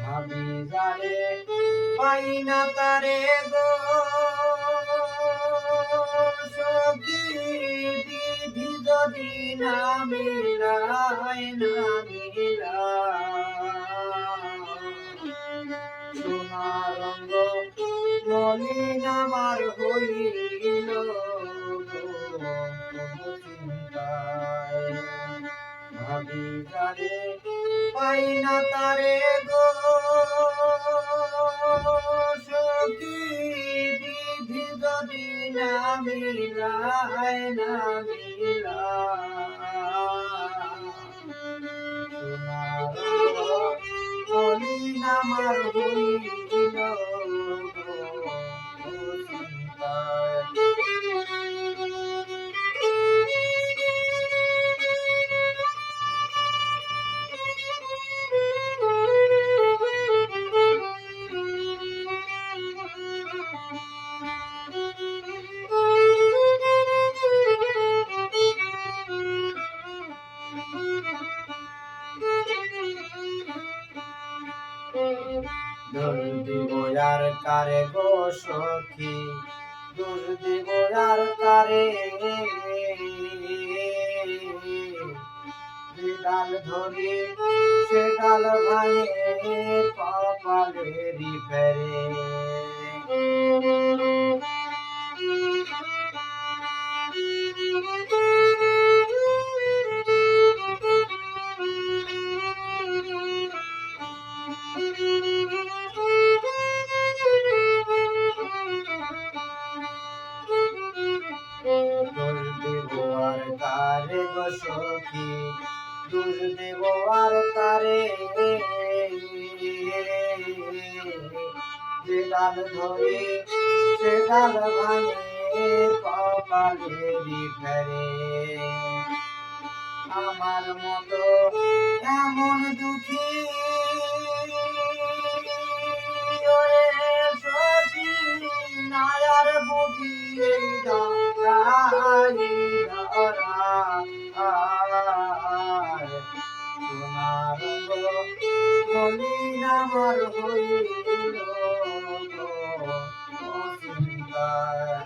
ভাবি যারে পাই না তারে গো সখী বিধি যদি না মিলায় না মিলায় সোনার রঙ্গ মলিন আমার হইল চিন্তায় ভাবি যারে পাই না তারে গো সখী বিধি যদি না মিলায় না মিলায় সোনার মলিন আমার হইল চিন্তায় দোষ দিব আর কারে গো সখী দোষ দিব আর কারে যে ডাল ধরি সে ডাল ভাঙে কপালেরই ফেরে দোষ দিব আর কারে গো সখী দোষ দিব আর কারে যে ডাল ধরে সে ডাল ভাঙে কপালেরই ফেরে আমার মতো এমন দুঃখী সখী নায়ার বুঝি সোনার মলিন আমার হইল চিন্তায়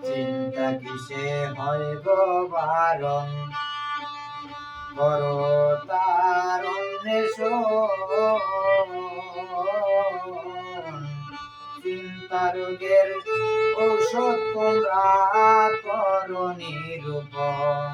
চিন্তা কিসে হয় গো বারণ করো তার চিন্তা রোগের ঔষধ তোমরা করো নিরূপণ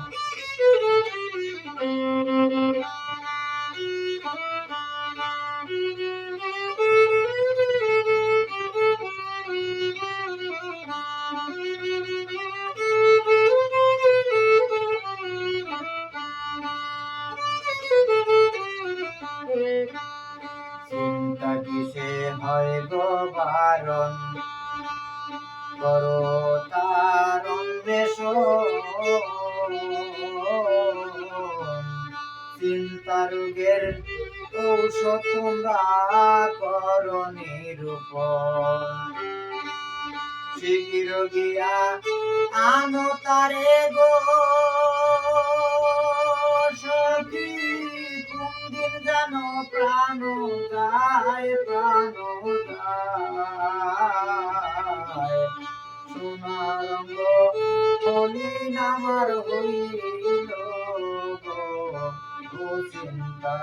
চিন্তা কিসে হয় গো বারণ করো তার চিন্তা রোগের ঔষধ তোমরা করো নিরূপণ শীঘ্র গিয়া আনো তারে গো সখী কোনদিন যেন প্রাণ যায় সোনার রঙ্গ মলিন আমার হইল চিন্তা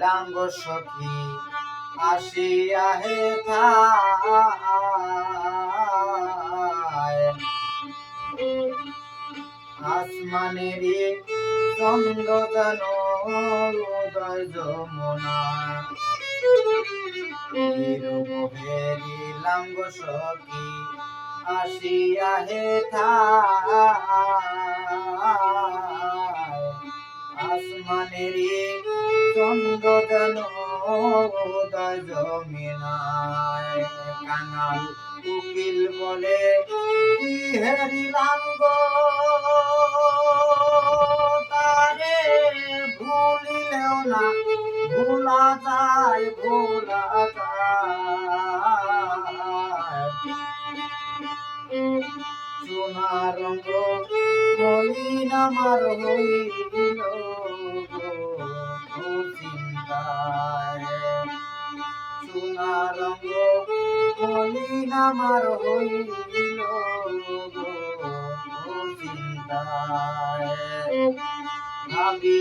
হারিলাম গো সখী আসিয়া হে থায় আসমানেরই চন্দ্র যেন উদয় যমুনা হেরিলাম গো সখী আসিয়া হে থায় আসমানেরই চন্দ্র যেন উদয় যমুনায় কাঙাল উকিল বলে কি হেরিলাম গো তারে ভুলিলেও না ভোলা যায় সোনা রঙ মলিন আমার হইল চিন্তায় সোনা রঙ মলিন আমার হইল চিন্তায় ভাবি